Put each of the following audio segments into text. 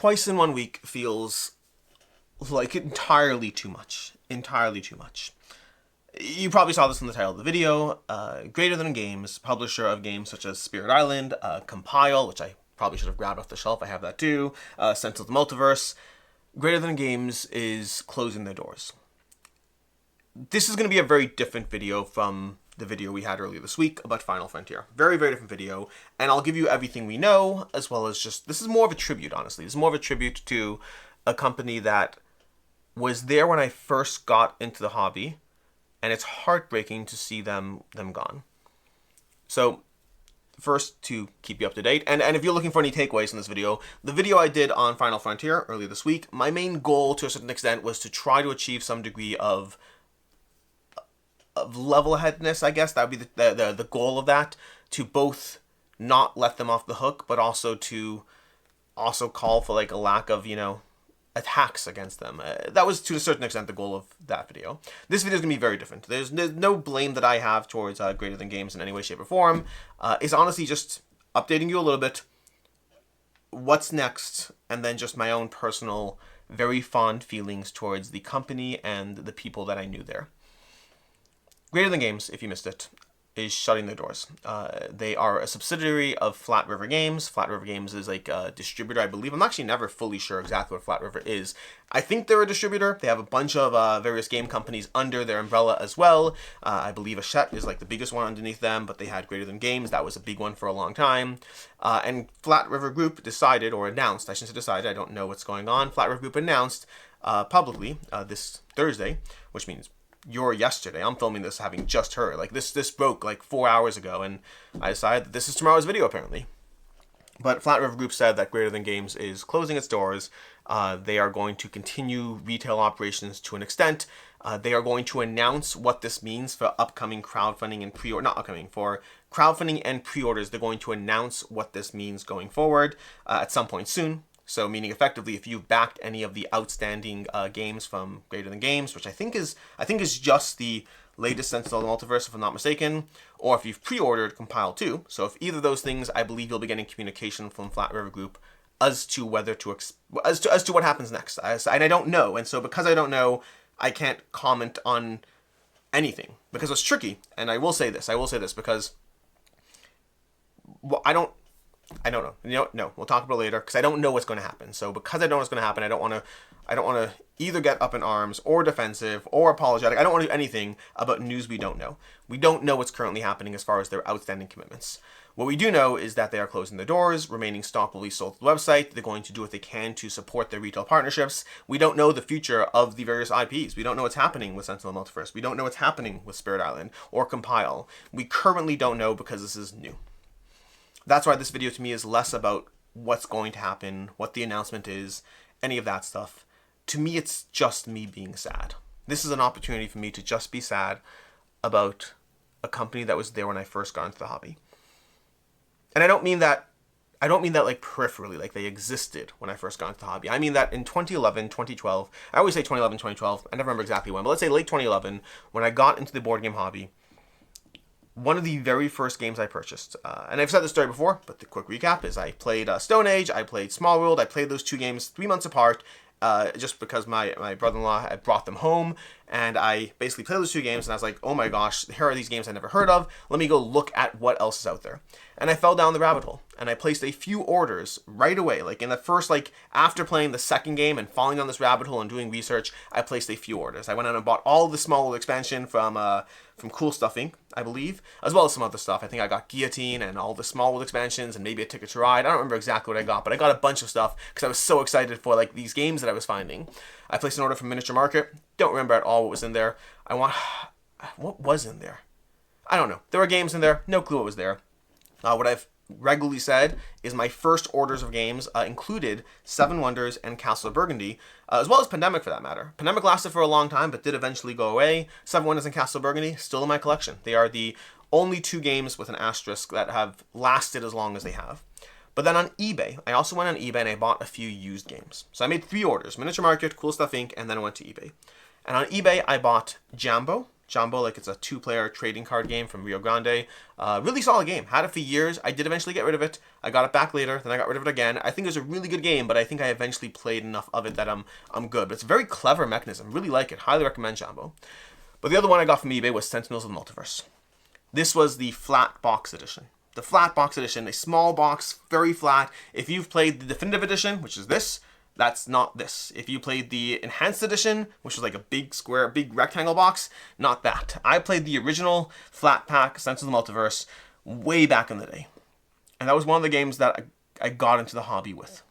twice in 1 week feels like entirely too much. Entirely too much. You probably saw this in the title of the video. Greater Than Games, publisher of games such as Spirit Island, Compile, which I probably should have grabbed off the shelf. I have that too. Sense of the Multiverse. Greater Than Games is closing their doors. This is going to be a very different video from the video we had earlier this week about Final Frontier. Very, very different video. And I'll give you everything we know, as well as just, this is more of a tribute, honestly. This is more of a tribute to a company that was there when I first got into the hobby, and it's heartbreaking to see them gone. So, first, to keep you up to date, and if you're looking for any takeaways in this video, the video I did on Final Frontier earlier this week, my main goal to a certain extent was to try to achieve some degree of level-headedness, I guess. That would be the goal of that, to both not let them off the hook, but also to call for like a lack of, attacks against them. That was to a certain extent the goal of that video. This video is going to be very different. There's no blame that I have towards Greater Than Games in any way, shape, or form. It's honestly just updating you a little bit, what's next, and then just my own personal, very fond feelings towards the company and the people that I knew there. Greater Than Games, if you missed it, is shutting their doors. They are a subsidiary of Flat River Games. Flat River Games is like a distributor, I believe. I'm actually never fully sure exactly what Flat River is. I think they're a distributor. They have a bunch of various game companies under their umbrella as well. I believe Hachette is like the biggest one underneath them, but they had Greater Than Games. That was a big one for a long time. And Flat River Group decided, or announced, I shouldn't say decided, I don't know what's going on. Flat River Group announced publicly this Thursday, which means yesterday. I'm filming this having just heard. Like this broke like 4 hours ago, and I decided that this is tomorrow's video apparently. But Flat River Group said that Greater Than Games is closing its doors. They are going to continue retail operations to an extent. They are going to announce what this means for upcoming crowdfunding and for crowdfunding and pre-orders. They're going to announce what this means going forward at some point soon. So meaning effectively, if you've backed any of the outstanding games from Greater Than Games, which I think is just the latest Sense of the Multiverse, if I'm not mistaken, or if you've pre-ordered Compile 2. So if either of those things, I believe you'll be getting communication from Flat River Group as to whether to as to what happens next. And I don't know, and so because I don't know, I can't comment on anything because it's tricky. And I will say this because I don't know. No, we'll talk about it later because I don't know what's going to happen. So because I don't know what's going to happen, I don't want to either get up in arms or defensive or apologetic. I don't want to do anything about news we don't know. We don't know what's currently happening as far as their outstanding commitments. What we do know is that they are closing their doors, remaining stock will be sold to the website. They're going to do what they can to support their retail partnerships. We don't know the future of the various IPs. We don't know what's happening with Sense of the Multiverse. We don't know what's happening with Spirit Island or Compile. We currently don't know because this is new. That's why this video to me is less about what's going to happen, what the announcement is, any of that stuff. To me, it's just me being sad. This is an opportunity for me to just be sad about a company that was there when I first got into the hobby. And I don't mean that like peripherally, like they existed when I first got into the hobby. I mean that in 2011, 2012, I always say 2011, 2012, I never remember exactly when, but let's say late 2011, when I got into the board game hobby, one of the very first games I purchased, and I've said this story before, but the quick recap is I played Stone Age, I played Small World, I played those two games 3 months apart, just because my brother-in-law had brought them home, and I basically played those two games, and I was like, oh my gosh, here are these games I never heard of, let me go look at what else is out there. And I fell down the rabbit hole, and I placed a few orders right away, like in the first, after playing the second game and falling down this rabbit hole and doing research, I placed a few orders. I went out and bought all the Small World expansion from Cool Stuff Inc., I believe, as well as some other stuff. I think I got Guillotine and all the Small World expansions and maybe a Ticket to Ride. I don't remember exactly what I got, but I got a bunch of stuff because I was so excited for these games that I was finding. I placed an order from Miniature Market. Don't remember at all what was in there. What was in there? I don't know. There were games in there. No clue what was there. What I've regularly said is my first orders of games included Seven Wonders and Castle of Burgundy, as well as Pandemic for that matter. Pandemic lasted for a long time, but did eventually go away. Seven Wonders and Castle of Burgundy, still in my collection. They are the only two games with an asterisk that have lasted as long as they have. But then on eBay, I also went on eBay and I bought a few used games. So I made 3 orders, Miniature Market, Cool Stuff Inc., and then I went to eBay. And on eBay, I bought Jambo Jumbo, like it's a 2-player trading card game from Rio Grande. Really solid game. Had it for years. I did eventually get rid of it. I got it back later, then I got rid of it again. I think it was a really good game, but I think I eventually played enough of it that I'm good. But it's a very clever mechanism. Really like it. Highly recommend Jumbo. But the other one I got from eBay was Sentinels of the Multiverse. This was the flat box edition. The flat box edition, a small box, very flat. If you've played the definitive edition, which is this, that's not this. If you played the enhanced edition, which was like a big square, big rectangle box, not that. I played the original flat pack Sentinels of the Multiverse way back in the day. And that was one of the games that I got into the hobby with.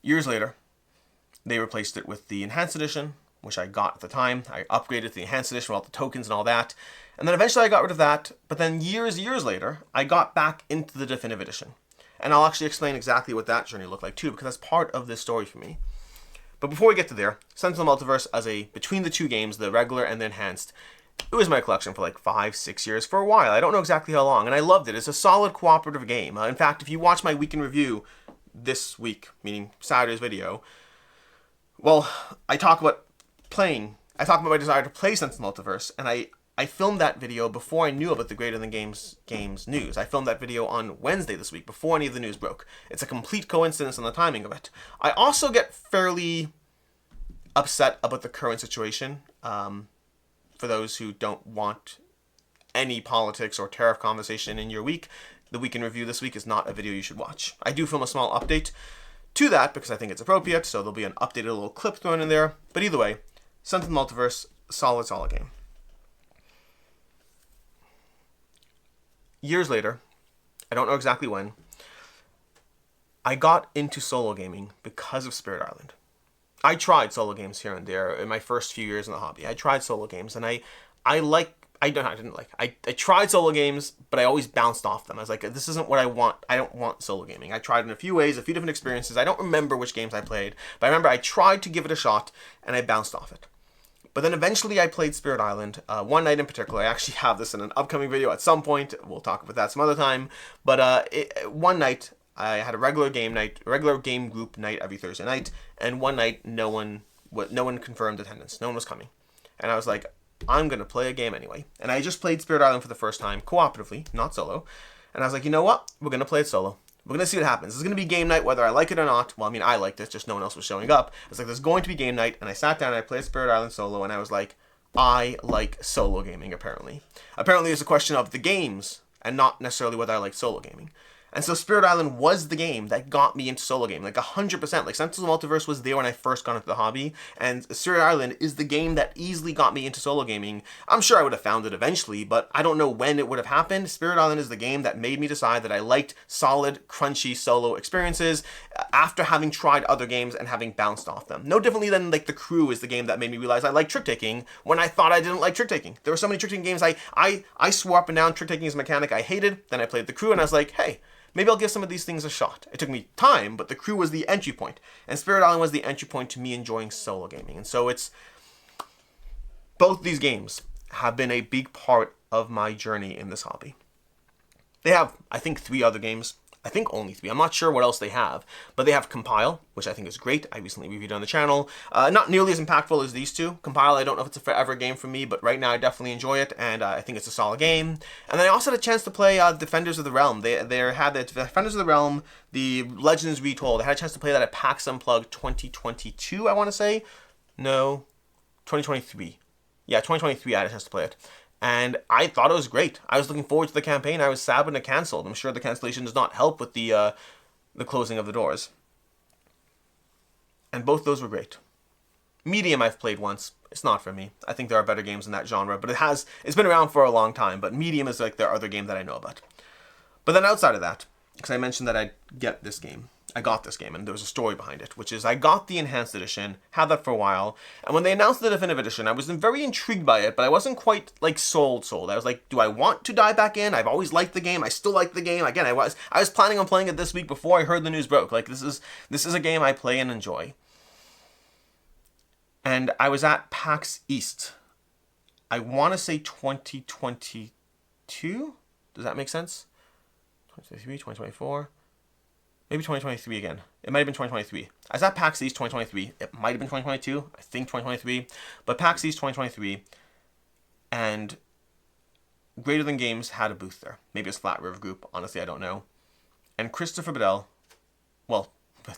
Years later, they replaced it with the enhanced edition, which I got at the time. I upgraded to the enhanced edition with all the tokens and all that. And then eventually I got rid of that. But then years later, I got back into the definitive edition. And I'll actually explain exactly what that journey looked like too, because that's part of this story for me. But before we get to there, Sentinel Multiverse as between the two games, the regular and the enhanced, it was my collection for like 5-6 years, for a while. I don't know exactly how long, and I loved it. It's a solid cooperative game. In fact, if you watch my week in review this week, meaning Saturday's video, well, I talk about my desire to play Sentinel Multiverse, and I filmed that video before I knew about the Greater Than Games news. I filmed that video on Wednesday this week, before any of the news broke. It's a complete coincidence on the timing of it. I also get fairly upset about the current situation. For those who don't want any politics or tariff conversation in your week, the Week in Review this week is not a video you should watch. I do film a small update to that because I think it's appropriate, so there'll be an updated little clip thrown in there. But either way, Sentinel Multiverse, solid game. Years later, I don't know exactly when, I got into solo gaming because of Spirit Island. I tried solo games here and there in my first few years in the hobby. I tried solo games, and I tried solo games, but I always bounced off them. I was like, this isn't what I want. I don't want solo gaming. I tried in a few ways, a few different experiences. I don't remember which games I played, but I remember I tried to give it a shot, and I bounced off it. But then eventually I played Spirit Island, one night in particular. I actually have this in an upcoming video at some point. We'll talk about that some other time. But one night, I had a regular game group night every Thursday night, and one night no one confirmed attendance. No one was coming. And I was like, I'm going to play a game anyway. And I just played Spirit Island for the first time, cooperatively, not solo. And I was like, you know what? We're going to play it solo. We're going to see what happens. This is going to be game night whether I like it or not. Well, I mean, I liked it, just no one else was showing up. It's like, there's going to be game night, and I sat down and I played Spirit Island solo, and I was like, I like solo gaming, apparently. Apparently, it's a question of the games, and not necessarily whether I like solo gaming. And so Spirit Island was the game that got me into solo gaming, like 100%. Like Sentinel Multiverse was there when I first got into the hobby, and Spirit Island is the game that easily got me into solo gaming. I'm sure I would have found it eventually, but I don't know when it would have happened. Spirit Island is the game that made me decide that I liked solid, crunchy solo experiences after having tried other games and having bounced off them. No differently than like The Crew is the game that made me realize I like trick-taking when I thought I didn't like trick-taking. There were so many trick-taking games I swore up and down trick-taking as a mechanic I hated. Then I played The Crew and I was like, hey, maybe I'll give some of these things a shot. It took me time, but The Crew was the entry point. And Spirit Island was the entry point to me enjoying solo gaming. And so both these games have been a big part of my journey in this hobby. They have, I think, 3 other games. I think only 3. I'm not sure what else they have. But they have Compile, which I think is great. I recently reviewed on the channel. Not nearly as impactful as these two. Compile, I don't know if it's a forever game for me, but right now I definitely enjoy it, and I think it's a solid game. And then I also had a chance to play Defenders of the Realm. They had the Defenders of the Realm, the Legends Retold. I had a chance to play that at PAX Unplugged 2022, I want to say. No, 2023. Yeah, 2023 I had a chance to play it. And I thought it was great. I was looking forward to the campaign. I was sad when it canceled. I'm sure the cancellation does not help with the closing of the doors. And both those were great. Medium I've played once. It's not for me. I think there are better games in that genre, but it's been around for a long time. But Medium is like their other game that I know about. But then outside of that, because I mentioned that I got this game, and there was a story behind it, which is I got the Enhanced Edition, had that for a while, and when they announced the Definitive Edition, I was very intrigued by it, but I wasn't quite, like, sold. I was like, do I want to dive back in? I've always liked the game. I still like the game. Again, I was planning on playing it this week before I heard the news broke. Like, this is a game I play and enjoy. And I was at PAX East. I want to say 2022? Does that make sense? 2023, 2024? Maybe 2023 again. It might have been 2023. I was at PAX East 2023. It might have been 2022. I think 2023. But PAX East 2023. And Greater Than Games had a booth there. Maybe it's Flat River Group. Honestly, I don't know. And Christopher Bedell, well,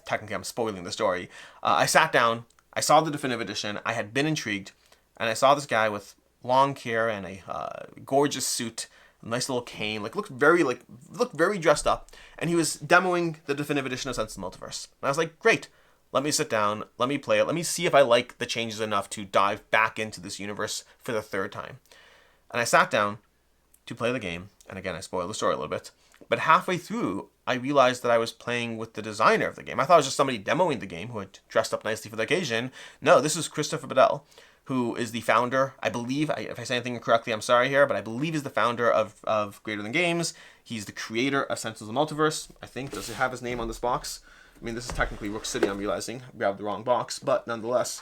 technically I'm spoiling the story. I sat down, I saw the definitive edition, I had been intrigued, and I saw this guy with long hair and a gorgeous suit, a nice little cane, looked very dressed up, and he was demoing the definitive edition of Sense of the Multiverse. And I was like, great, let me sit down, let me play it, let me see if I like the changes enough to dive back into this universe for the third time. And I sat down to play the game, and again, I spoiled the story a little bit, but halfway through, I realized that I was playing with the designer of the game. I thought it was just somebody demoing the game who had dressed up nicely for the occasion. No, this is Christopher Bedell, who is the founder, I believe, if I say anything incorrectly, I'm sorry here, but I believe he's the founder of Greater Than Games. He's the creator of Sense of the Multiverse, I think. Does it have his name on this box? I mean, this is technically Rook City, I'm realizing. I grabbed the wrong box, but nonetheless,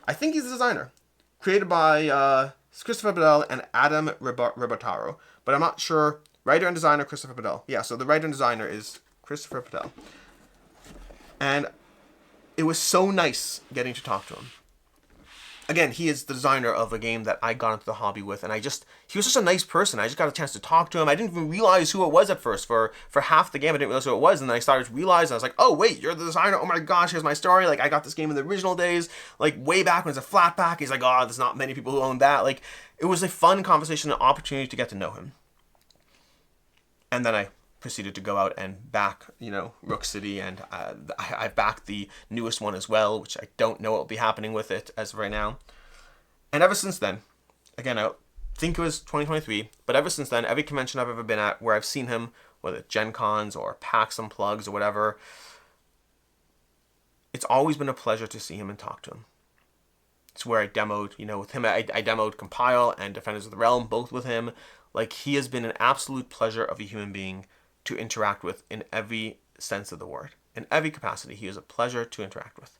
I think he's the designer. Created by Christopher Bedell and Adam Ribotaro, but I'm not sure. Writer and designer Christopher Bedell. Yeah, so the writer and designer is Christopher Bedell. And it was so nice getting to talk to him. Again, he is the designer of a game that I got into the hobby with, and he was just a nice person. I just got a chance to talk to him. I didn't even realize who it was at first. For half the game, I didn't realize who it was, and then I started to realize, and I was like, oh, wait, you're the designer? Oh my gosh, here's my story. I got this game in the original days, way back when it was a flat pack. He's like, oh, there's not many people who own that. It was a fun conversation, an opportunity to get to know him. And then I proceeded to go out and back, Rook City, and I backed the newest one as well, which I don't know what will be happening with it as of right now. And ever since then, again, I think it was 2023, but ever since then, every convention I've ever been at where I've seen him, whether it's Gen Cons or PAX Unplugs or whatever, it's always been a pleasure to see him and talk to him. It's where I demoed, with him, I demoed Compile and Defenders of the Realm, both with him. He has been an absolute pleasure of a human being to interact with in every sense of the word. In every capacity, he is a pleasure to interact with.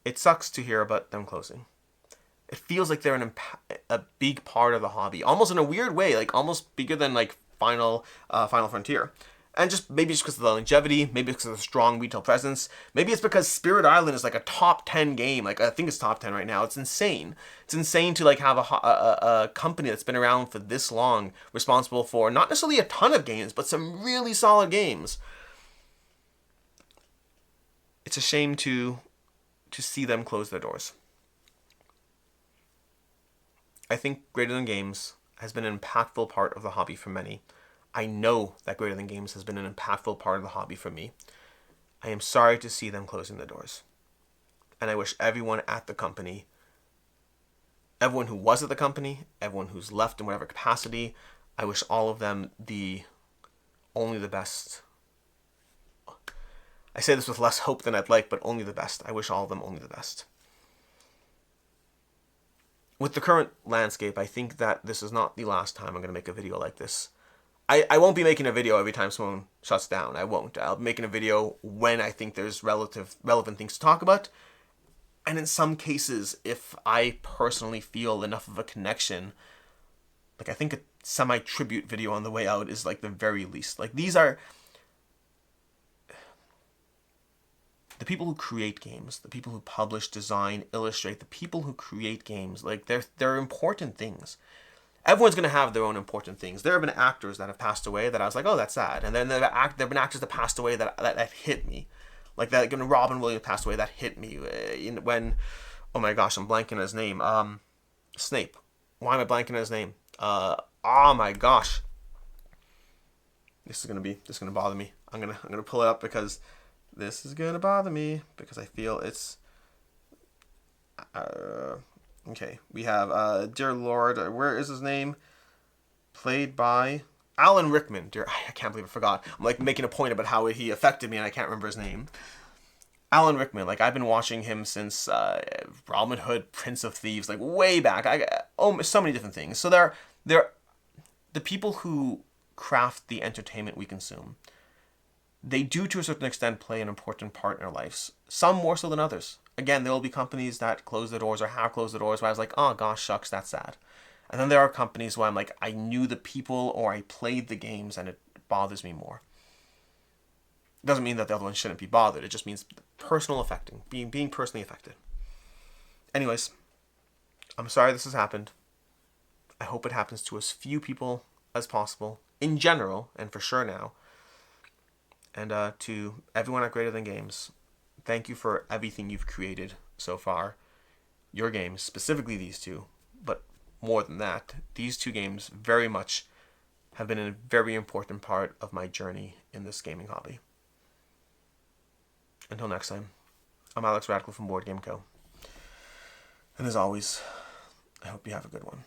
It sucks to hear about them closing. It feels like they're a big part of the hobby, almost in a weird way, almost bigger than Final Frontier. And maybe it's because of the longevity, maybe it's because of the strong retail presence, maybe it's because Spirit Island is a top 10 game. I think it's top 10 right now. It's insane. It's insane to have a company that's been around for this long, responsible for not necessarily a ton of games, but some really solid games. It's a shame to see them close their doors. I think Greater Than Games has been an impactful part of the hobby for many. I know that Greater Than Games has been an impactful part of the hobby for me. I am sorry to see them closing the doors. And I wish everyone at the company, everyone who was at the company, everyone who's left in whatever capacity, I wish all of them only the best. I say this with less hope than I'd like, but only the best. I wish all of them only the best. With the current landscape, I think that this is not the last time I'm going to make a video like this. I won't be making a video every time someone shuts down. I won't. I'll be making a video when I think there's relevant things to talk about. And in some cases, if I personally feel enough of a connection, I think a semi-tribute video on the way out is the very least. These are the people who create games, the people who publish, design, illustrate, the people who create games. They're important things. Everyone's going to have their own important things. There have been actors that have passed away that I was like, oh, that's sad. And then there have been actors that passed away that hit me. When Robin Williams passed away, that hit me. Oh my gosh, I'm blanking on his name. Snape. Why am I blanking on his name? Oh my gosh. This is gonna bother me. I'm gonna pull it up because this is gonna bother me because I feel it's. Okay, we have, dear Lord, where is his name? Played by Alan Rickman. I can't believe I forgot. I'm making a point about how he affected me and I can't remember his name. Alan Rickman, I've been watching him since Robin Hood, Prince of Thieves, way back. So many different things. So they're the people who craft the entertainment we consume. They do, to a certain extent, play an important part in our lives. Some more so than others. Again, there will be companies that close their doors or have closed their doors where I was like, oh gosh, shucks, that's sad. And then there are companies where I'm I knew the people or I played the games and it bothers me more. It doesn't mean that the other one shouldn't be bothered. It just means personal affecting, being personally affected. Anyways, I'm sorry this has happened. I hope it happens to as few people as possible in general, and for sure now. And to everyone at Greater Than Games, thank you for everything you've created so far. Your games, specifically these two, but more than that, these two games very much have been a very important part of my journey in this gaming hobby. Until next time, I'm Alex Radcliffe from Board Game Co. And as always, I hope you have a good one.